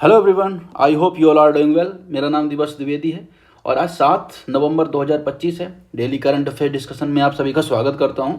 Hello everyone, I hope you all are doing well. मेरा नाम दिवस द्विवेदी है और आज 7 नवंबर 2025 है। डेली करंट अफेयर डिस्कशन में आप सभी का स्वागत करता हूं।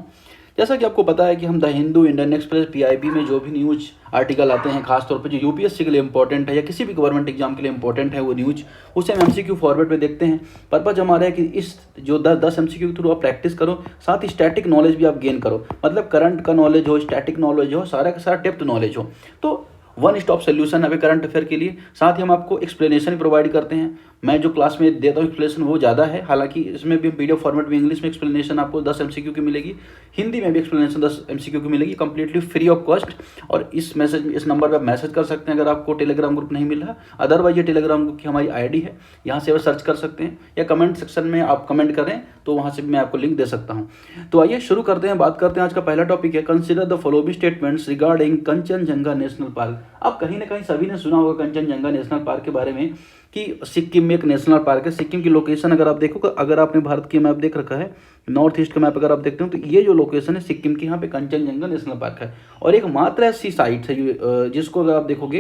जैसा कि आपको पता है कि हम the Hindu, Indian express, PIB में जो भी न्यूज़ आर्टिकल आते हैं, खासतौर पर जो यूपीएससी के लिए इंपॉर्टेंट है या किसी भी गवर्नमेंट एग्जाम के लिए इंपॉर्टेंट है वो न्यूज़, उसे हम एमसीक्यू फॉर्मेट में देखते हैं। पर्पज हमारा है कि इस जो 10 एमसीक्यू के थ्रू आप प्रैक्टिस करो, साथ ही स्टैटिक नॉलेज भी आप गेन करो। मतलब करंट का नॉलेज हो, स्टैटिक नॉलेज हो, सारा का सारा डेप्थ नॉलेज हो। तो वन स्टॉप सोल्यूशन अभी करंट अफेयर के लिए। साथ ही हम आपको एक्सप्लेनेशन प्रोवाइड करते हैं। मैं जो क्लास में देता हूँ एक्सप्लेनेशन वो ज़्यादा है, हालांकि इसमें भी पीडीएफ फॉर्मेट में इंग्लिश में एक्सप्लेनेशन आपको 10 एमसीक्यू की मिलेगी, हिंदी में भी एक्सप्लेनेशन 10 एमसीक्यू की मिलेगी, कंप्लीटली फ्री ऑफ कॉस्ट। और इस नंबर पर मैसेज कर सकते हैं अगर आपको टेलीग्राम ग्रुप नहीं मिल रहा। अदरवाइज ये टेलीग्राम ग्रुप की हमारी आईडी है, यहाँ से वो सर्च कर सकते हैं या कमेंट सेक्शन में आप कमेंट करें तो वहाँ से मैं आपको लिंक दे सकता हूँ। तो आइए शुरू करते हैं, बात करते हैं। आज का पहला टॉपिक है consider the following statements regarding Kanchenjunga national park. अब कहीं ना कहीं सभी ने सुना होगा कंचनजंगा नेशनल पार्क के बारे में कि सिक्किम में एक नेशनल पार्क है। सिक्किम की लोकेशन अगर आप देखो, अगर आपने भारत की मैप देख रखा है, नॉर्थ ईस्ट का मैप अगर आप देखते हो तो ये जो लोकेशन है सिक्किम की, यहाँ पे कंचनजंगा नेशनल पार्क है। और एक मात्र ऐसी साइट है जिसको अगर आप देखोगे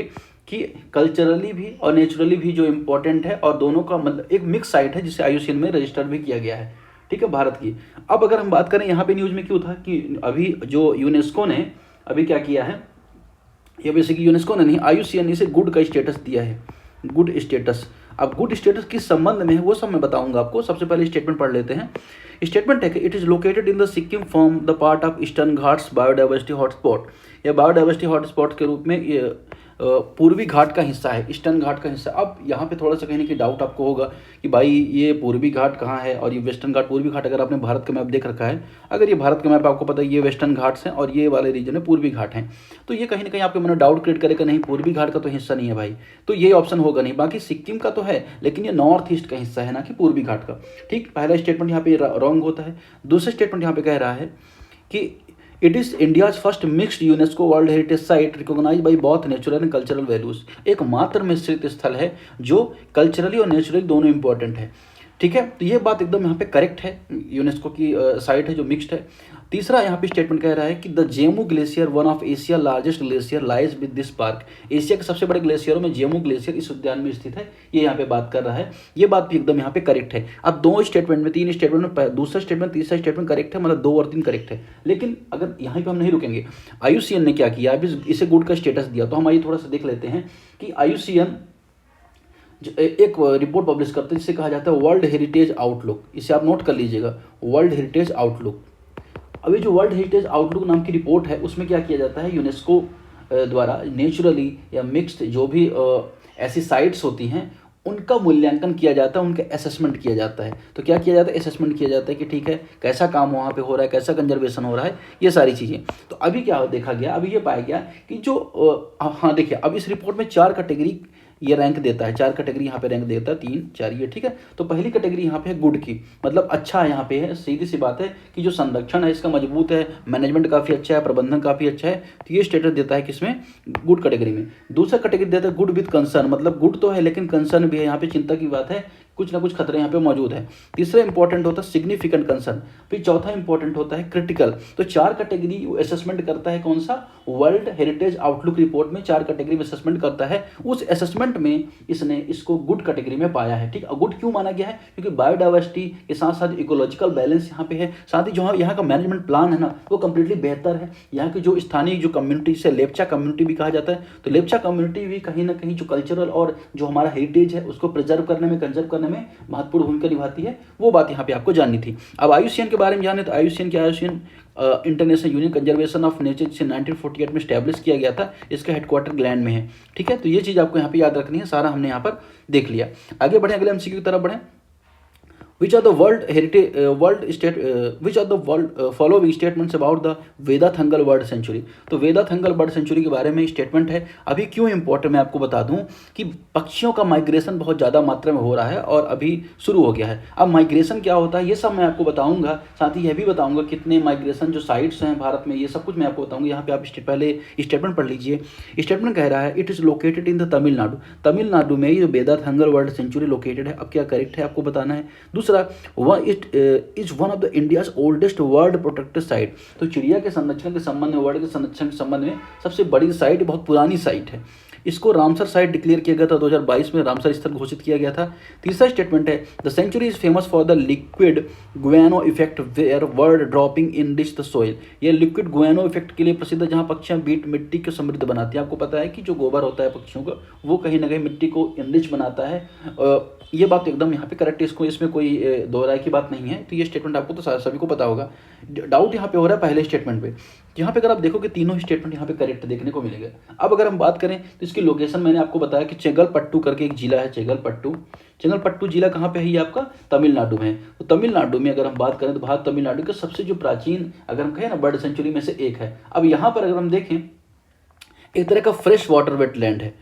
कि कल्चरली भी और नेचुरली भी जो इम्पोर्टेंट है, और दोनों का मतलब एक मिक्स साइट है जिसे आईयूसीएन में रजिस्टर्ड भी किया गया है। ठीक है, भारत की। अब अगर हम बात करें यहाँ पे न्यूज़ में क्यों था कि अभी जो यूनेस्को ने अभी क्या किया है, ये बेसिकली यूनेस्को ने नहीं, आईयूसीएन ने इसे गुड का स्टेटस दिया है, गुड स्टेटस। अब गुड स्टेटस किस संबंध में है वो सब मैं बताऊंगा आपको। सबसे पहले स्टेटमेंट पढ़ लेते हैं। स्टेटमेंट है कि it is located in the Sikkim form the part of eastern Ghats biodiversity hotspot. या बायोडाइवर्सिटी हॉटस्पॉट के रूप में ये पूर्वी घाट का हिस्सा है, ईस्टर्न घाट का हिस्सा। अब यहाँ पे थोड़ा सा कहीं ना कहीं डाउट आपको होगा कि भाई ये पूर्वी घाट कहाँ है और ये वेस्टर्न घाट। पूर्वी घाट अगर आपने भारत का मैप देख रखा है, अगर ये भारत का मैप आपको पता है ये वेस्टर्न घाट्स हैं और ये वाले रीजन है पूर्वी घाट हैं, तो ये कहीं ना कहीं आपके मन में डाउट क्रिएट करेगा, नहीं पूर्वी घाट का तो हिस्सा नहीं है भाई, तो ये ऑप्शन होगा नहीं। बाकी सिक्किम का तो है लेकिन ये नॉर्थ ईस्ट का हिस्सा है, ना कि पूर्वी घाट का। ठीक, पहला स्टेटमेंट यहाँ पे रॉन्ग होता है। दूसरा स्टेटमेंट यहाँ पे कह रहा है कि it is India's first mixed UNESCO world heritage site recognize by both natural and cultural values. एकमात्र मिश्रित स्थल है जो कल्चरली और नेचुरली दोनों इंपॉर्टेंट है। ठीक है, तो ये बात एकदम यहाँ पे करेक्ट है, यूनेस्को की साइट है जो मिक्स्ड है। तीसरा यहाँ पे स्टेटमेंट कह रहा है कि the Zemu glacier one of Asia largest glacier lies with this park. Asia के सबसे बड़े ग्लेशियरों में जेमू ग्लेशियर इस उद्यान में स्थित है, ये यहाँ पे बात कर रहा है। ये बात भी एकदम यहाँ पे करेक्ट है। अब दो स्टेटमेंट में, तीन स्टेटमेंट में दूसरा स्टेटमेंट तीसरा स्टेटमेंट करेक्ट है, मतलब 2 और 3 करेक्ट है। लेकिन अगर यहाँ पे हम नहीं रुकेंगे, आईयूसीएन ने क्या किया, अभी इसे गुड का स्टेटस दिया, तो हम आइए थोड़ा सा देख लेते हैं कि आईयूसीएन एक रिपोर्ट पब्लिश करते हैं जिसे कहा जाता है वर्ल्ड हेरिटेज आउटलुक। इसे आप नोट कर लीजिएगा, वर्ल्ड हेरिटेज आउटलुक। अभी जो वर्ल्ड हेरिटेज आउटलुक नाम की रिपोर्ट है उसमें क्या किया जाता है, यूनेस्को द्वारा नेचुरली या मिक्स्ड जो भी ऐसी साइट्स होती हैं उनका मूल्यांकन किया जाता है, उनका असेसमेंट किया जाता है। तो क्या किया जाता है, असेसमेंट किया जाता है कि ठीक है कैसा काम वहाँ पे हो रहा है, कैसा कंजर्वेशन हो रहा है, ये सारी चीज़ें। तो अभी क्या देखा गया, अभी ये पाया गया कि जो हाँ देखिए, अब इस रिपोर्ट में 4 कैटेगरी ये रैंक देता है, 4 कैटेगरी यहाँ पे रैंक देता है, 3 4 ये। ठीक है, तो पहली कैटेगरी यहाँ पे है गुड की, मतलब अच्छा है, यहाँ पे है, सीधी सी बात है कि जो संरक्षण है इसका मजबूत है, मैनेजमेंट काफ़ी अच्छा है, प्रबंधन काफ़ी अच्छा है, तो ये स्टेटस देता है किसमें, गुड कैटेगरी में। दूसरा कैटेगरी देता है गुड विद कंसर्न, मतलब गुड तो है लेकिन कंसर्न भी है, यहाँ पे चिंता की बात है, कुछ ना कुछ खतरे यहाँ पे मौजूद है। तीसरा इंपॉर्टेंट होता है सिग्निफिकेंट कंसर्न। फिर चौथा इंपॉर्टेंट होता है क्रिटिकल। तो 4 कैटेगरी असेसमेंट करता है, कौन सा, वर्ल्ड हेरिटेज आउटलुक रिपोर्ट में 4 कैटेगरी में असेसमेंट करता है। उस असेसमेंट में इसने इसको गुड कैटेगरी में पाया है। ठीक, गुड क्यों माना गया है, क्योंकि बायोडाइवर्सिटी के साथ साथ इकोलॉजिकल बैलेंस यहाँ पे है, साथ ही जो यहाँ का मैनेजमेंट प्लान है ना वो कंप्लीटली बेहतर है। यहाँ की जो स्थानीय जो कम्युनिटी, से लेप्चा कम्युनिटी भी कहा जाता है, तो लेप्चा कम्युनिटी भी कहीं ना कहीं जो कल्चरल और जो हमारा हेरिटेज है उसको प्रिजर्व करने में, कंजर्व करने में महत्वपूर्ण भूमिका निभाती है। वो बात यहाँ पे आपको जाननी थी। अब आईयूसीएन के बारे में जाने, तो आईयूसीएन क्या, IUCN international union conservation of nature से 1948 में स्टैब्लिश किया गया था। इसका हेडक्वार्टर ग्लैंड में है। ठीक है, तो ये चीज़ आपको यहाँ पे याद रखनी है, सारा हमने यहाँ पर देख लिया। आगे बढ़े, अगले एमसीक्यू की तरफ बढ़ें। Which are the following statements about the Vedanthangal bird sanctuary. तो वेदाथंगल बर्ड सेंचुरी के बारे में स्टेटमेंट है। अभी क्यों इंपॉर्टेंट, मैं आपको बता दूं कि पक्षियों का माइग्रेशन बहुत ज़्यादा मात्रा में हो रहा है और अभी शुरू हो गया है। अब माइग्रेशन क्या होता है ये सब मैं आपको बताऊंगा, साथ ही यह भी बताऊंगा कितने माइग्रेशन जो साइट्स हैं भारत में, ये सब कुछ मैं आपको बताऊंगा। यहाँ पे आप पहले स्टेटमेंट पढ़ लीजिए। स्टेटमेंट कह रहा है it is located in the Tamil Nadu. Tamil Nadu में ये वेदाथंगल बर्ड सेंचुरी लोकेटेड है। अब क्या करेक्ट है आपको बताना है। दूसरा, it is one of the India's oldest world protected site. तो चिड़िया के संरक्षण के संबंध में, वर्ल्ड के संरक्षण के संबंध में सबसे बड़ी साइट, बहुत पुरानी साइट है। इसको रामसर साइट डिक्लेयर किया गया था 2022 में, रामसर स्थल घोषित किया गया था। तीसरा स्टेटमेंट है the sanctuary is famous for the liquid guano effect where bird dropping in the soil. ये लिक्विड गुआनो इफेक्ट के लिए प्रसिद्ध है, जहाँ पक्षियाँ बीट मिट्टी को समृद्ध बनाती हैं। आपको पता है कि जो गोबर होता है पक्षियों का वो कहीं ना कहीं मिट्टी को इनरिच बनाता है। ये बात एकदम यहाँ पे करेक्ट है, इसमें कोई दो राय की बात नहीं है। तो ये स्टेटमेंट आपको तो सभी को पता होगा। डाउट यहाँ पे हो रहा है पहले स्टेटमेंट पे, यहाँ पे अगर आप देखोगे तीनों स्टेटमेंट यहाँ पे करेक्ट देखने को मिलेगा। अब अगर हम बात करें तो इसकी लोकेशन मैंने आपको बताया कि चेंगलपट्टू करके एक जिला है, चेंगलपट्टू जिला कहाँ पे है, ये आपका तमिलनाडु में है। तो तमिलनाडु में अगर हम बात करें तो भारत तमिलनाडु का सबसे जो प्राचीन अगर हम कहें ना बर्ड सेंचुरी में से एक है। अब यहाँ पर अगर हम देखें एक तरह का फ्रेश वाटर वेटलैंड है,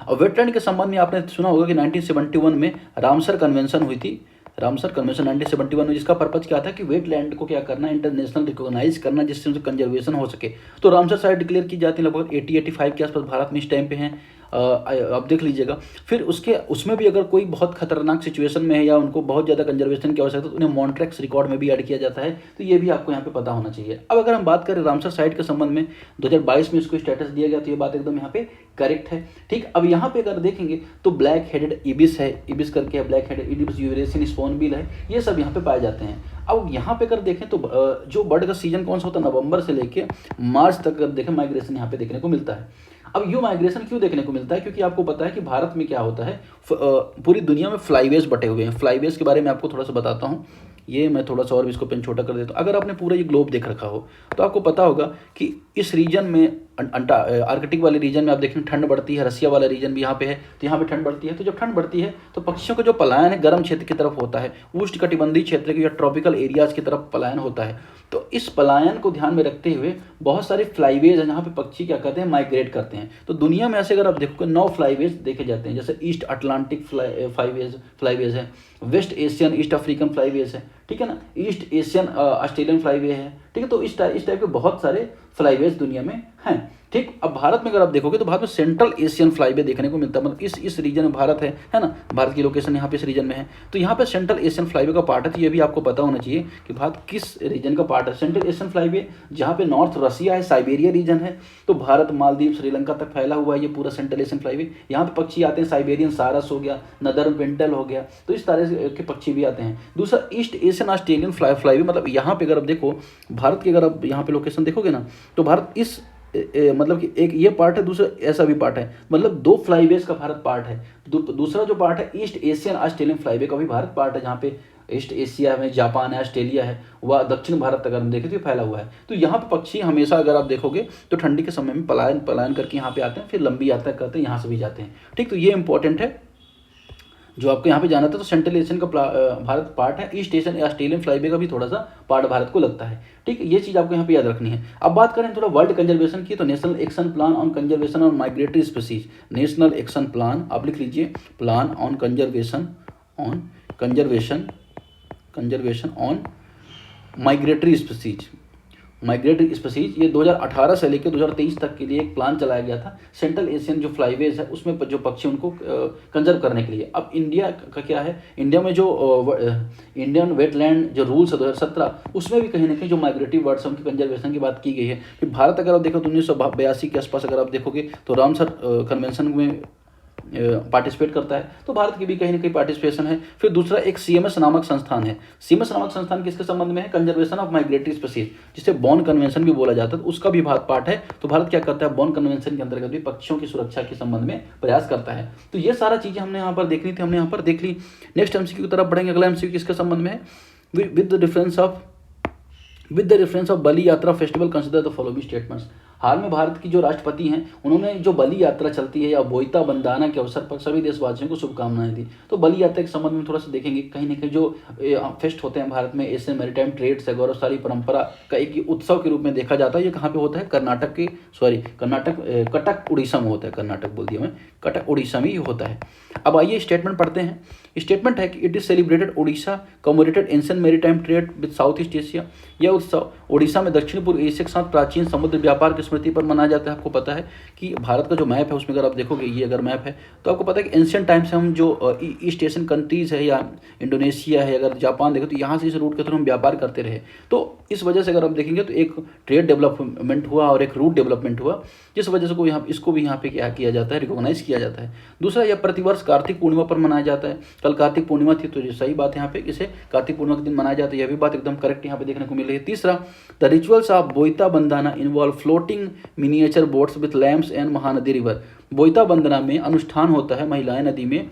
और वेटलैंड के संबंध में आपने सुना होगा कि 1971 में रामसर कन्वेंशन हुई थी, रामसर कन्वेंशन 1971 में, जिसका पर्पज क्या था कि वेटलैंड को क्या करना, इंटरनेशनल रिकॉग्नाइज करना, जिससे उनसे कंजर्वेशन हो सके। तो रामसर साइट डिक्लेयर की जाती है लगभग 80-85 के आसपास भारत में इस टाइम पे हैं। आप देख लीजिएगा। फिर उसमें भी अगर कोई बहुत खतरनाक सिचुएशन में है या उनको बहुत ज़्यादा कंजर्वेशन की आवश्यकता है तो उन्हें मॉन्ट्रेक्स रिकॉर्ड में भी ऐड किया जाता है। तो ये भी आपको यहाँ पे पता होना चाहिए। अब अगर हम बात करें रामसर साइट के संबंध में 2022 में इसको स्टेटस दिया गया, तो ये बात एकदम यहाँ पे करेक्ट है। ठीक, अब यहाँ पे अगर देखेंगे तो ब्लैक हेडेड इबिस है, इबिस करके है, ब्लैक हेडेड इबिस, यूरेशियन स्पोनबिल है, ये सब यहाँ पे पाए जाते हैं। अब यहाँ पे अगर देखें तो जो बर्ड का सीजन कौन सा होता है, नवंबर से लेके मार्च तक अगर देखें माइग्रेशन यहाँ पे देखने को मिलता है। अब यू माइग्रेशन क्यों देखने को मिलता है, क्योंकि आपको पता है कि भारत में क्या होता है, पूरी दुनिया में फ्लाईवेज बटे हुए हैं। फ्लाईवेज के बारे में आपको थोड़ा सा बताता हूँ। ये मैं थोड़ा सा और भी इसको पेन छोटा कर देता हूँ। अगर आपने पूरा ये ग्लोब देख रखा हो तो आपको पता होगा कि इस रीजन में आर्कटिक वाले रीजन में आप देखें ठंड बढ़ती है, रसिया वाला रीजन भी यहाँ पे है, तो यहाँ पे ठंड बढ़ती है। तो जब ठंड बढ़ती है तो पक्षियों का जो पलायन है गर्म क्षेत्र की तरफ होता है, उष्णकटिबंधीय क्षेत्र के या ट्रॉपिकल एरियाज की तरफ पलायन होता है। तो इस पलायन को ध्यान में रखते हुए बहुत सारे फ्लाईवेज हैं जहाँ पे पक्षी क्या करते हैं, माइग्रेट करते हैं। तो दुनिया में ऐसे अगर आप देखोगे 9 फ्लाईवेज देखे जाते हैं, जैसे ईस्ट अटलांटिक फ्लाईवेज है, west Asian east African flyways है, ठीक है ना, ईस्ट एशियन ऑस्ट्रेलियन फ्लाईवे है, ठीक है। तो इस टाइप के बहुत सारे फ्लाईवेज दुनिया में हैं। ठीक, अब भारत में अगर आप देखोगे तो भारत में सेंट्रल एशियन फ्लाईवे देखने को मिलता है, मतलब इस रीजन में भारत है ना, भारत की लोकेशन यहाँ पे इस रीजन में है। तो यहाँ पे सेंट्रल एशियन फ्लाईवे का पार्ट है। तो ये भी आपको पता होना चाहिए कि भारत किस रीजन का पार्ट है। सेंट्रल एशियन फ्लाईवे जहाँ पे नॉर्थ रसिया है, साइबेरिया रीजन है, तो भारत, मालदीव, श्रीलंका तक फैला हुआ है ये पूरा सेंट्रल एशियन फ्लाईवे। यहाँ पे पक्षी आते हैं, साइबेरियन सारस हो गया, नदर्न पिंटल हो गया, तो इस तरह के पक्षी भी आते हैं। दूसरा ईस्ट एशियन ऑस्ट्रेलियन फ्लाईवे, मतलब यहाँ पे अगर आप देखो भारत की, अगर आप यहाँ पे लोकेशन देखोगे ना तो भारत इस मतलब कि एक ये पार्ट है, दूसरा ऐसा भी पार्ट है, मतलब 2 फ्लाईवेज का भारत पार्ट है। दूसरा जो पार्ट है ईस्ट एशियन ऑस्ट्रेलियन फ्लाईवे का भी भारत पार्ट है, जहाँ पे ईस्ट एशिया में जापान है, ऑस्ट्रेलिया है, वह दक्षिण भारत अगर हम देखें तो फैला हुआ है। तो यहाँ पे पक्षी हमेशा अगर आप देखोगे तो ठंडी के समय में पलायन करके यहाँ पे आते हैं, फिर लंबी यात्रा करते हैं, यहाँ से भी जाते हैं। ठीक, तो ये इंपॉर्टेंट है जो आपको यहाँ पे जाना था। तो सेंट्रल एशियन का भारत पार्ट है, ईस्ट एशियन ऑस्ट्रेलियन फ्लाईवे का भी थोड़ा सा पार्ट भारत को लगता है। ठीक, ये चीज़ आपको यहाँ पे याद रखनी है। अब बात करें थोड़ा वर्ल्ड कंजर्वेशन की, तो national action plan on conservation on migratory species, national action plan, आप लिख लीजिए, plan on conservation on migratory species, ये 2018 से लेकर 2023 तक के लिए एक प्लान चलाया गया था। सेंट्रल एशियन जो फ्लाईवेज है उसमें जो पक्षी उनको कंजर्व करने के लिए। अब इंडिया का क्या है, इंडिया में जो इंडियन वेटलैंड जो रूल्स है 2017, उसमें भी कहीं ना कहीं जो माइग्रेटरी बर्ड्स हैं उनकी कंजर्वेशन की बात की गई है। फिर भारत अगर आप देखो तो 1982 के आसपास अगर आप देखोगे तो रामसर कन्वेंशन में पार्टिसिपेट करता है, तो भारत की भी कहीं ना कहीं पार्टिसिपेशन है। फिर दूसरा एक सीएमएस नामक संस्थान है। सीएमएस नामक संस्थान किसके संबंध में है, कंजर्वेशन ऑफ माइग्रेटरी स्पीसीज, जिसे बॉन कन्वेंशन भी बोला जाता है, उसका भी भारत पार्ट है। तो भारत क्या करता है, बॉन कन्वेंशन के अंतर्गत भी पक्षियों की सुरक्षा के संबंध में प्रयास करता है। तो ये सारा चीजें हमने यहाँ पर देखनी थी, हमने यहाँ पर देख ली। नेक्स्ट एमसीक्यू की तरफ बढ़ेंगे। अगला एमसीक्यू किसके संबंध में है, with the reference of Bali Yatra festival consider the following statements. हाल में भारत की जो राष्ट्रपति हैं उन्होंने जो बलि यात्रा चलती है या बोईता बंदाना के अवसर पर सभी देशवासियों को शुभकामनाएं दी। तो बलि यात्रा के संबंध में थोड़ा सा देखेंगे। कहीं ना कहीं जो फेस्ट होते हैं भारत में, एशियन मैरीटाइम ट्रेड्स है, गौरवशाली परंपरा का एक उत्सव के रूप में देखा जाता है। ये कहाँ पे होता है, कटक उड़ीसा में होता है, कर्नाटक बोल दिया मैं, कटक उड़ीसा में ही होता है। अब आइए स्टेटमेंट पढ़ते हैं। स्टेटमेंट है कि it is celebrated Odisha commemorated ancient maritime trade with South East Asia. यह उत्सव उड़ीसा में दक्षिण पूर्व एशिया के साथ प्राचीन समुद्र व्यापार के स्मृति पर मनाया जाता है। आपको पता है कि भारत का जो मैप है उसमें अगर आप देखोगे, ये अगर मैप है तो आपको पता है कि एंशियंट टाइम से हम जो ईस्ट एशियन कंट्रीज़ है या इंडोनेशिया है, अगर जापान देखें तो यहाँ से इस रूट के थ्रू हम व्यापार करते रहे। तो इस वजह से अगर आप देखेंगे तो एक ट्रेड डेवलपमेंट हुआ और एक रूट डेवलपमेंट हुआ, जिस वजह से इसको भी यहाँ पे क्या किया जाता है, रिकॉग्नाइज किया जाता है। दूसरा, यह प्रतिवर्ष कार्तिक पूर्णिमा पर मनाया जाता है। कल कार्तिक पूर्णिमा थी तो ये सही बात है, यहाँ पे इसे कार्तिक पूर्णिमा के दिन मनाया जाता है, यह भी बात एकदम करेक्ट यहाँ पे देखने को मिल रही है। तीसरा, the rituals of Boita Bandana involve floating miniature boats with lamps and Mahanadi river. Boita Bandana में अनुष्ठान होता है, महिलाएं नदी में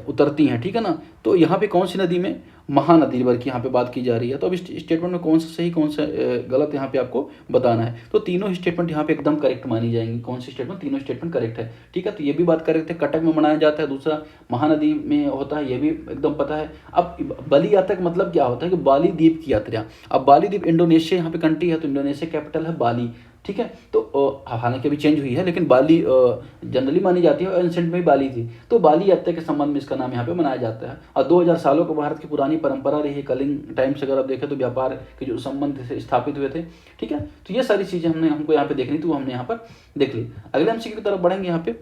उतरती हैं, ठीक है ना। तो यहाँ पे कौन सी नदी में, महानदी रिवर की यहाँ पे बात की जा रही है। तो अब इस स्टेटमेंट में कौन सा सही कौन सा गलत यहाँ पे आपको बताना है। तो तीनों स्टेटमेंट यहाँ पे एकदम करेक्ट मानी जाएंगी। कौन सी स्टेटमेंट, तीनों स्टेटमेंट करेक्ट है, ठीक है। तो ये भी बात करेक्ट है, कटक में मनाया जाता है। दूसरा, महानदी में होता है, ये भी एकदम पता है। अब बाली यात्रा का मतलब क्या होता है कि बाली द्वीप की यात्रा। अब बाली द्वीप इंडोनेशिया यहाँ पे कंट्री है, तो इंडोनेशिया कैपिटल है बाली, ठीक है। तो हालांकि अभी चेंज हुई है, लेकिन बाली जनरली मानी जाती है और एंशिएंट में भी बाली थी। तो बाली यात्रा के संबंध में इसका नाम यहाँ पे मनाया जाता है। और 2000 सालों को भारत की पुरानी परंपरा रही है, कलिंग टाइम से अगर आप देखें तो व्यापार के जो संबंध से स्थापित हुए थे, ठीक है। तो ये सारी चीज़ें हमको यहाँ पे देखनी थी, वो हमने यहाँ पर देख ली। अगले एमसीक्यू की तरफ बढ़ेंगे। यहाँ पे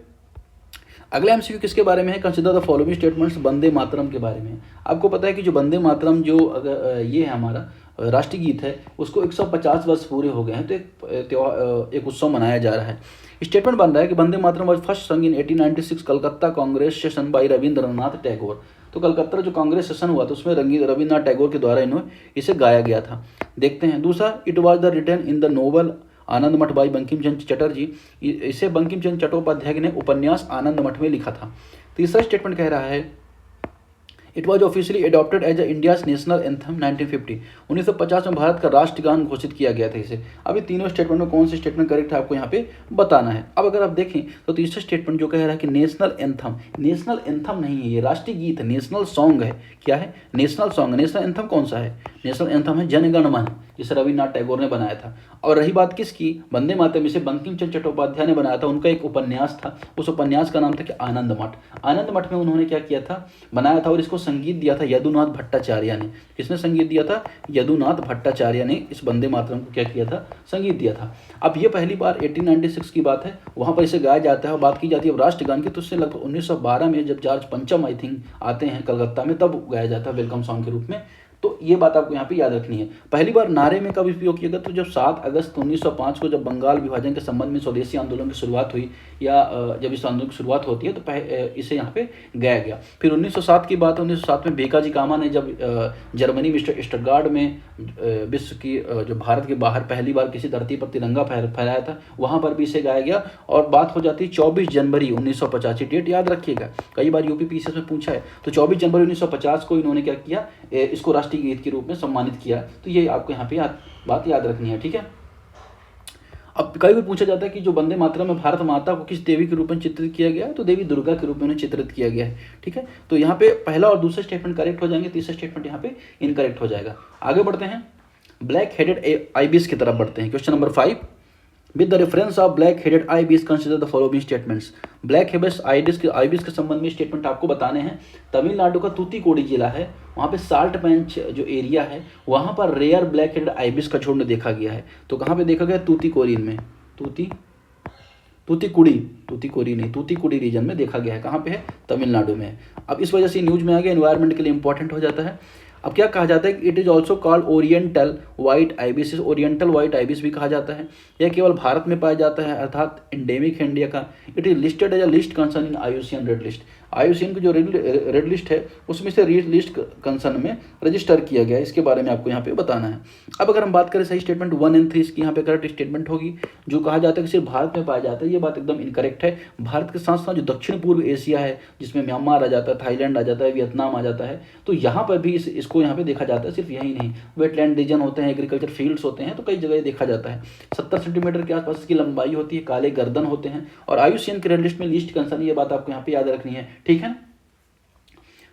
अगला एमसीक्यू किसके बारे में है, consider the following statements, Vande Mataram के बारे में है। आपको पता है कि जो वंदे मातरम जो अगर ये है हमारा राष्ट्रीय गीत है, उसको 150 वर्ष पूरे हो गए हैं, तो एक उत्सव मनाया जा रहा है। स्टेटमेंट बन रहा है कि वंदे मातरम वाज फर्स्ट संग इन 1896 कलकत्ता कांग्रेस सेशन बाई रविंद्रनाथ टैगोर। तो कलकत्ता जो कांग्रेस सेशन हुआ था उसमें रविंद्रनाथ टैगोर के द्वारा इसे गाया गया था। देखते हैं। दूसरा, it was the written in the novel Anand Math by Bankim Chandra Chatterjee. इसे बंकिम चंद्र चट्टोपाध्याय ने उपन्यास आनंद मठ में लिखा था। तीसरा स्टेटमेंट कह रहा है, it was officially adopted as India's national anthem 1950। 1950 में भारत का राष्ट्रगान घोषित किया गया था इसे। अभी तीनों स्टेटमेंट में कौन सी स्टेटमेंट करेक्ट है आपको यहाँ पे बताना है। अब अगर आप देखें तो तीसरा स्टेटमेंट जो कह रहा है कि नेशनल एंथम, नेशनल एंथम नहीं है, ये राष्ट्रीय गीत है, नेशनल सॉन्ग है। क्या है, नेशनल सॉन्ग। नेशनल एंथम कौन सा है, नेशनल एंथम है जन गण मन, जिसे रविन्द्रनाथ टैगोर ने बनाया था। और रही बात किसकी, वंदे मातरम, इसे बंकिम चंद्र चट्टोपाध्याय ने बनाया था, उनका एक उपन्यास था। उस उपन्यास का नाम था कि आनंद मठ। आनंद मठ में उन्होंने क्या किया था, बनाया था, और इसको संगीत दिया था यदुनाथ भट्टाचार्य ने। किसने संगीत दिया था, यदुनाथ भट्टाचार्य ने इस वंदे मातरम को क्या किया था, संगीत दिया था। अब ये पहली बार 1896 की बात है, वहाँ पर इसे गाया जाता है और बात की जाती है राष्ट्रगान की, तो उससे लगभग 1912 में जब जॉर्ज पंचम आई थिंक आते हैं कलकत्ता में, तब गाया जाता है वेलकम सॉन्ग के रूप में। तो ये बात आपको यहाँ पे याद रखनी है। पहली बार नारे में कब उपयोग किया गया, तो जब 7 अगस्त 1905 को जब बंगाल विभाजन के संबंध में स्वदेशी आंदोलन की शुरुआत हुई, या जब इस आंदोलन की शुरुआत होती है तो इसे यहाँ पे गाया गया। फिर 1907 की बात है, 1907 में भीकाजी कामा ने जब जर्मनी में स्टटगार्ड में विश्व की जो भारत के बाहर पहली बार किसी धरती पर तिरंगा फहराया था, वहाँ पर भी इसे गाया गया। और बात हो जाती है 24 जनवरी 1985, डेट याद रखिएगा, कई बार यूपीपीसीएस में पूछा है। तो 24 जनवरी 1950 को इन्होंने क्या किया, इसको राष्ट्रीय गीत के रूप में सम्मानित किया। तो ये आपको यहाँ पे बात याद रखनी है, ठीक है। अब कई बार पूछा जाता है कि जो वंदे मातरम में भारत माता को किस देवी के रूप में चित्रित किया गया है, तो देवी दुर्गा के रूप में उन्हें चित्रित किया गया है, ठीक है। तो यहाँ पे पहला और दूसरा स्टेटमेंट करेक्ट हो जाएंगे, तीसरा स्टेटमेंट यहाँ पे इनकरेक्ट हो जाएगा। आगे बढ़ते हैं, ब्लैक हेडेड आइबिस की तरफ बढ़ते हैं। Question number 5, with the reference of black headed ibis consider the following statements. Black headed ibis के संबंध में स्टेटमेंट आपको बताने हैं। तमिलनाडु का तूतीकोडी जिला है, वहाँ पे साल्ट पैंच जो एरिया है, वहाँ पर रेयर ब्लैक हेडेड आइबिस का झुंड देखा गया है। तो कहाँ पे देखा गया, तूतीकोरिन में, तूतीकोडी रीजन में देखा गया है। कहाँ पे है, तमिलनाडु में। अब इस वजह से न्यूज में आ गया, एनवायरनमेंट के लिए इंपॉर्टेंट हो जाता है। अब क्या कहा जाता है कि it is also called oriental white ibis, oriental white ibis भी कहा जाता है। यह केवल भारत में पाया जाता है, अर्थात एंडेमिक है इंडिया का। It is listed as a list concern in IUCN red list. IUCN की जो रेड लिस्ट है उसमें से रेड लिस्ट कंसर्न में रजिस्टर किया गया है, इसके बारे में आपको यहाँ पे बताना है। अब अगर हम बात करें सही स्टेटमेंट 1 और 3 इसकी यहाँ पे करेक्ट स्टेटमेंट होगी। जो कहा जाता है कि सिर्फ भारत में पाया जाता है, ये बात एकदम इनकरेक्ट है। भारत के साथ साथ जो दक्षिण पूर्व एशिया है, जिसमें म्यांमार आ जाता है, थाईलैंड आ जाता है, वियतनाम आ जाता है, तो यहाँ पर भी इसको यहाँ पे देखा जाता है। सिर्फ यही नहीं, वेटलैंड रीजन होते हैं, एग्रीकल्चर फील्ड्स होते हैं, तो कई जगह देखा जाता है। 70 सेंटीमीटर के आसपास इसकी लंबाई होती है, काले गर्दन होते हैं, और IUCN की रेड लिस्ट में लिस्ट कंसर्न, ये बात आपको यहाँ पे याद रखनी है, ठीक है।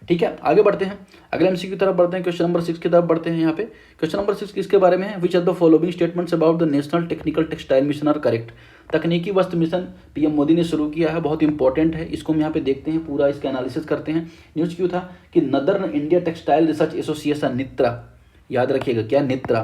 ठीक है, आगे बढ़ते हैं, अगले एमसीक्यू की तरफ बढ़ते हैं। क्वेश्चन नंबर 6 की तरफ बढ़ते हैं। यहाँ पे क्वेश्चन नंबर 6 किसके बारे में है, which are the following statements about the national technical textile mission are correct. तकनीकी वस्त्र मिशन PM मोदी ने शुरू किया है, बहुत इंपॉर्टेंट है, इसको हम यहाँ पे देखते हैं, पूरा इसका एनालिसिस करते हैं। न्यूज क्यों था कि Northern India Textile Research Association, NITRA, याद रखिएगा क्या, NITRA,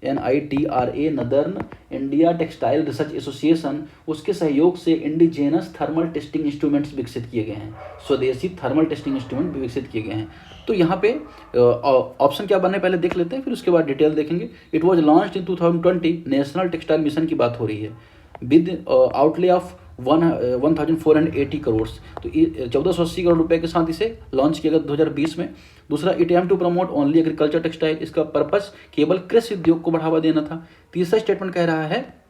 NITRA Northern India Textile Research Association, उसके सहयोग से इंडिजेनस थर्मल टेस्टिंग इंस्ट्रूमेंट्स विकसित किए गए हैं, स्वदेशी थर्मल टेस्टिंग इंस्ट्रूमेंट विकसित किए गए हैं। तो यहाँ पे ऑप्शन क्या बनने पहले देख लेते हैं, फिर उसके बाद डिटेल देखेंगे। It was launched in 2020, national textile mission की बात हो रही है, विद आउटले ऑफ 1480 करोड़। तो 1480 करोड़ रुपए के साथ इसे लॉन्च किया गया 2020 में। दूसरा, it aim to promote only agriculture textile, इसका पर्पस केवल कृषि उद्योग को बढ़ावा देना था। तीसरा स्टेटमेंट कह रहा है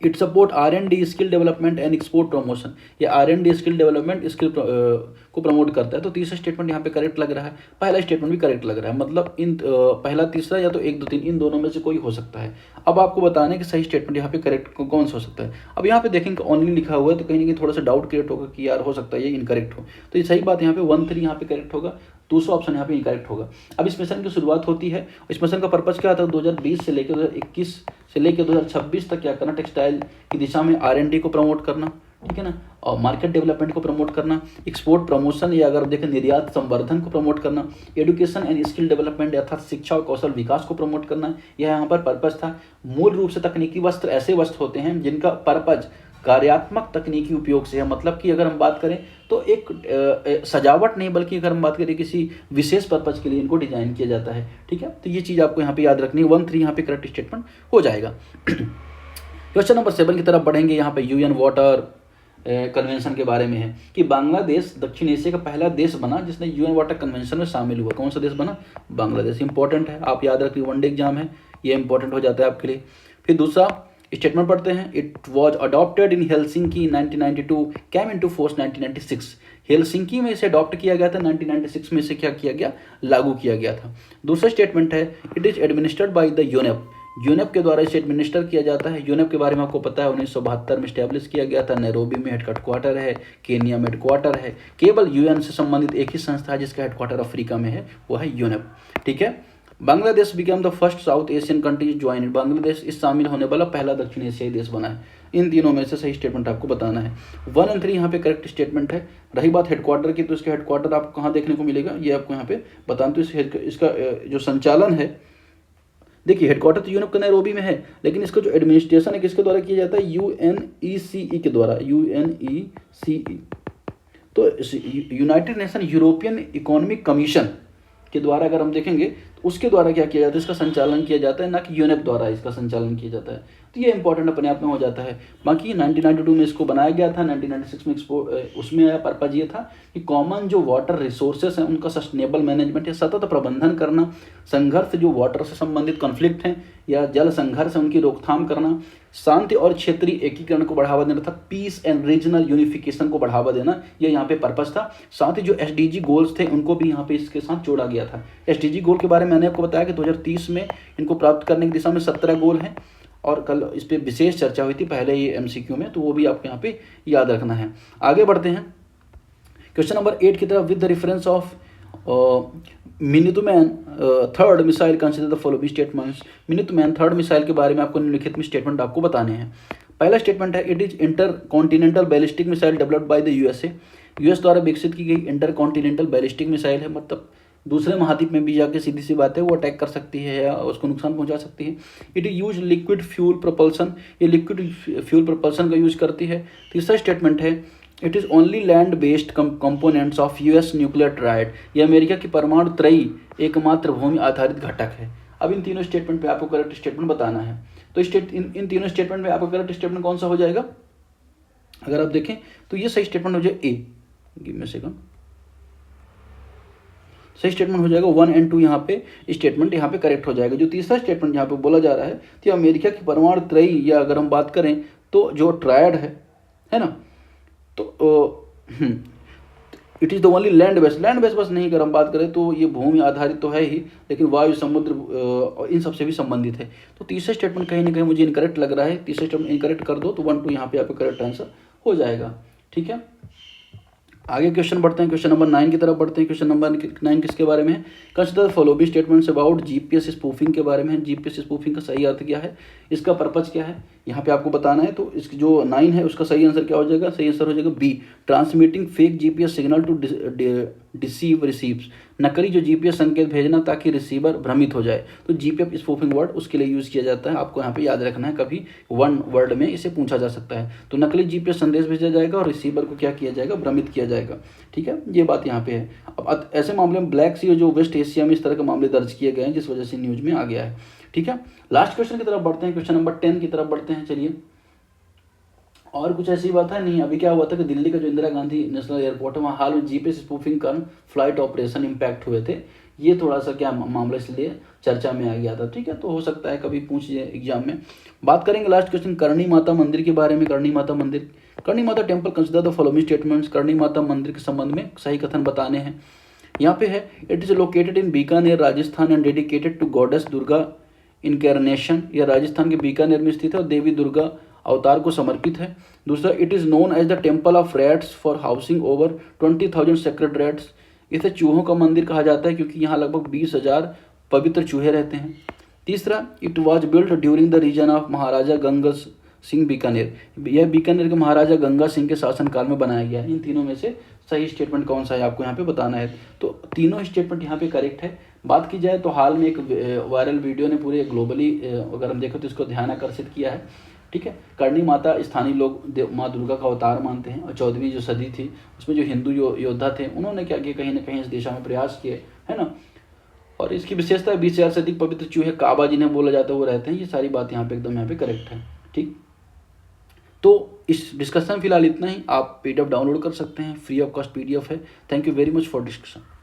it support R&D skill development and export promotion, ये R&D स्किल डेवलपमेंट स्किल को प्रमोट करता है। तो तीसरा स्टेटमेंट यहाँ पे करेक्ट लग रहा है, पहला स्टेटमेंट भी करेक्ट लग रहा है, मतलब इन पहला तीसरा या तो 1 2 3 इन दोनों में से कोई हो सकता है। अब आपको बताना है कि सही स्टेटमेंट यहाँ पे करेक्ट कौन सा हो सकता है। अब यहाँ पे देखेंगे ओनली लिखा हुआ है, तो कहीं ना कहीं थोड़ा सा डाउट क्रिएट होगा कि यार हो सकता है ये इनकरेक्ट हो। तो ये सही बात यहाँ पे 1 3 यहाँ पे करेक्ट होगा, दूसरा ऑप्शन यहाँ पे इनकरेक्ट होगा। अब इस मिशन की शुरुआत होती है, इस मिशन का पर्पस क्या था, 2020 से लेकर 2021 से लेकर 2026 तक क्या करना, टेक्सटाइल की दिशा में R&D को प्रमोट करना, ठीक है ना, और मार्केट डेवलपमेंट को प्रमोट करना, एक्सपोर्ट प्रमोशन या अगर देखें निर्यात संवर्धन को प्रमोट करना, एजुकेशन एंड स्किल डेवलपमेंट अर्थात शिक्षा और कौशल विकास को प्रमोट करना, यह यहाँ पर पर्पस था। मूल रूप से तकनीकी वस्त्र ऐसे वस्त्र होते हैं जिनका पर्पज कार्यात्मक तकनीकी उपयोग से है, मतलब कि अगर हम बात करें तो एक सजावट नहीं, बल्कि अगर हम बात करें किसी विशेष पर्पज के लिए इनको डिजाइन किया जाता है, ठीक है। तो ये चीज़ आपको यहाँ पे याद रखनी है, 1 3 यहाँ पे करेक्ट स्टेटमेंट हो जाएगा। क्वेश्चन नंबर 7 की तरफ बढ़ेंगे। यहाँ पे UN वाटर कन्वेंशन के बारे में है कि बांग्लादेश दक्षिण एशिया का पहला देश बना जिसने UN वाटर कन्वेंशन में शामिल हुआ। कौन सा देश बना, बांग्लादेश। इंपॉर्टेंट है, आप याद रखिए, वनडे एग्जाम है, ये इंपॉर्टेंट हो जाता है आपके लिए। फिर दूसरा स्टेटमेंट पढ़ते हैं, it was adopted in Helsinki 1992, came into force 1996। Helsinki में इसे अडॉप्ट किया गया था, 1996 में इसे क्या किया गया, लागू किया गया था। दूसरा स्टेटमेंट है, it is administered by the UNEP, UNEP के द्वारा इसे एडमिनिस्टर किया जाता है। यूनेप के बारे में आपको पता है 1972 में स्टैब्लिश किया गया था, नैरोबी में हेडक्वार्टर है, केनिया में हेडक्वार्टर है। केवल UN से संबंधित एक ही संस्था है जिसका हेडक्वार्टर अफ्रीका में है, वो है यूनेप, ठीक है। Bangladesh became the first south Asian country join, Bangladesh इस शामिल होने वाला पहला दक्षिण एशियाई देश बना है। इन तीनों में से सही स्टेटमेंट आपको बताना है। 1 और 3 यहाँ पे करेक्ट स्टेटमेंट है। रही बात हेडक्वार्टर की, तो इसका हेडक्वार्टर आपको कहाँ देखने को मिलेगा, ये आपको यहाँ पे बताना। तो इसका जो संचालन है, देखिए हेडक्वार्टर तो यूनेप के नैरोबी में है, लेकिन इसका जो एडमिनिस्ट्रेशन है किसके द्वारा किया जाता है, UNECE के द्वारा, UNECE। तो United nation European economic commission के द्वारा अगर हम देखेंगे तो उसके द्वारा क्या किया जाता है, इसका संचालन किया जाता है, ना कि यूनेप द्वारा इसका संचालन किया जाता है। तो ये इंपॉर्टेंट अपने आप में हो जाता है। बाकी 1992 में इसको बनाया गया था, 1996 में एक्सपोर्ट उसमें आया। पर्पज ये था कि कॉमन जो वाटर रिसोर्सेस हैं उनका सस्टेनेबल मैनेजमेंट या सतत प्रबंधन करना, संघर्ष जो वाटर से संबंधित कॉन्फ्लिक्ट हैं या जल संघर्ष है उनकी रोकथाम करना, शांति और क्षेत्रीय एकीकरण को बढ़ावा देना था, पीस एंड रीजनल यूनिफिकेशन को बढ़ावा देना, ये यहाँ पे पर्पस था। साथ ही जो SDG गोल्स थे उनको भी यहाँ पे इसके साथ जोड़ा गया था। SDG गोल के बारे में मैंने आपको बताया कि 2030 में इनको प्राप्त करने की दिशा में 17 गोल हैं, और कल इस पर विशेष चर्चा हुई थी पहले ये MCQ में, तो वो भी आपको यहाँ पे याद रखना है। आगे बढ़ते हैं क्वेश्चन नंबर 8 की तरफ। With the reference of Minuteman third missile consider the following statements. Minuteman third missile के बारे में आपको निम्नलिखित में स्टेटमेंट आपको बताने हैं। पहला स्टेटमेंट है, it is inter continental ballistic missile developed by the USA, US द्वारा विकसित की गई इंटर कॉन्टिनेंटल बैलिस्टिक मिसाइल है, मतलब दूसरे महाद्वीप में भी जाके सीधी सी बात है वो अटैक कर सकती है या उसको नुकसान पहुंचा सकती है। It is use liquid fuel propulsion, ये लिक्विड फ्यूल प्रोपल्सन का यूज करती है। तीसरा स्टेटमेंट है, it is only land based components of US nuclear triad, ये अमेरिका की परमाणु त्रयी एकमात्र भूमि आधारित घटक है। अब इन तीनों स्टेटमेंट पे आपको करेक्ट स्टेटमेंट बताना है। तो इन तीनों स्टेटमेंट में आपको करेक्ट स्टेटमेंट कौन सा हो जाएगा, अगर आप देखें तो ये सही स्टेटमेंट हो जाएगा A, गिव मी सेकंड, सही स्टेटमेंट हो जाएगा 1 और 2 यहाँ पे स्टेटमेंट यहाँ पे करेक्ट हो जाएगा। जो तीसरा स्टेटमेंट यहाँ पे बोला जा रहा है कि अमेरिका की परमाणु त्रयी, या अगर हम बात करें तो जो ट्रायड है ना, तो it is the only land based बस नहीं, अगर हम बात करें तो ये भूमि आधारित तो है ही, लेकिन वायु समुद्र इन सबसे भी संबंधित है। तो तीसरा स्टेटमेंट कहीं ना कहीं मुझे इनकरेक्ट लग रहा है, तीसरा स्टेटमेंट इनकरेक्ट कर दो तो 1 2 यहाँ पे आपका करेक्ट आंसर हो जाएगा, ठीक है। आगे क्वेश्चन बढ़ते हैं, क्वेश्चन नंबर 9 की तरफ बढ़ते हैं। क्वेश्चन नंबर 9 किसके बारे में है, consider following statements about GPS spoofing के बारे में है। GPS स्पूफिंग का सही अर्थ क्या है, इसका पर्पज क्या है, यहाँ पे आपको बताना है। तो इसकी जो 9 है उसका सही आंसर क्या हो जाएगा, सही आंसर हो जाएगा B, transmitting fake GPS signal to deceive receives, नकली जो जीपीएस संकेत भेजना ताकि रिसीवर भ्रमित हो जाए। तो जीपीएफ स्पूफिंग वर्ड उसके लिए यूज़ किया जाता है, आपको यहाँ पे याद रखना है, कभी वन वर्ड में इसे पूछा जा सकता है। तो नकली जीपीएस संदेश भेजा जाएगा और रिसीवर को क्या किया जाएगा, भ्रमित किया जाएगा। ठीक है, ये बात यहाँ पे है। अब ऐसे मामले में ब्लैक सी जो वेस्ट एशिया में इस तरह के मामले दर्ज किए गए हैं, जिस वजह से न्यूज में आ गया है। ठीक है, लास्ट क्वेश्चन की तरफ बढ़ते हैं, क्वेश्चन नंबर 10 की तरफ बढ़ते हैं। चलिए, और कुछ ऐसी बात है नहीं। अभी क्या हुआ था कि दिल्ली का जो इंदिरा गांधी नेशनल एयरपोर्ट है, वहाँ हाल में जीपीएस स्पूफिंग कारण फ्लाइट ऑपरेशन इम्पैक्ट हुए थे। ये थोड़ा सा क्या मामला इसलिए चर्चा में आ गया था। ठीक है, तो हो सकता है कभी पूछ जाए एग्जाम में। बात करेंगे लास्ट क्वेश्चन करणी माता मंदिर के बारे में। करणी माता मंदिर, Karni Mata temple consider the following statements. Karni Mata मंदिर के संबंध में सही कथन बताने हैं। यहाँ पे है, it is located in Bikaner Rajasthan and dedicated to goddess Durga incarnation. यह राजस्थान के बीकानेर में स्थित है और देवी दुर्गा अवतार को समर्पित है। दूसरा, it is known as the temple of rats for housing over 20,000 sacred rats. इसे चूहों का मंदिर कहा जाता है क्योंकि यहाँ लगभग 20,000 पवित्र चूहे रहते हैं। तीसरा, it was built during the region of Maharaja Ganga Singh Bikaner. यह बीकानेर के महाराजा गंगा सिंह के शासनकाल में बनाया गया है। इन तीनों में से सही स्टेटमेंट कौन सा है, आपको यहाँ पे बताना है। तो तीनों स्टेटमेंट यहाँ पे करेक्ट है। बात की जाए तो हाल में एक वायरल वीडियो ने पूरे ग्लोबली अगर हम देखें तो इसको ध्यान आकर्षित किया है। ठीक है, करणी माता स्थानीय लोग माँ दुर्गा का अवतार मानते हैं और 14वीं जो सदी थी उसमें जो हिंदू योद्धा थे उन्होंने क्या किया, कहीं ना कहीं इस दिशा में प्रयास किए, है ना। और इसकी विशेषता 20,000 से अधिक पवित्र चूहे काबा जिन्हें बोला जाता है वो रहते हैं। ये सारी बात यहाँ पे एकदम यहाँ पे करेक्ट है। ठीक, तो इस डिस्कशन फिलहाल इतना ही। आप पीडीएफ डाउनलोड कर सकते हैं, फ्री ऑफ कॉस्ट पीडीएफ है। Thank you very much for discussion.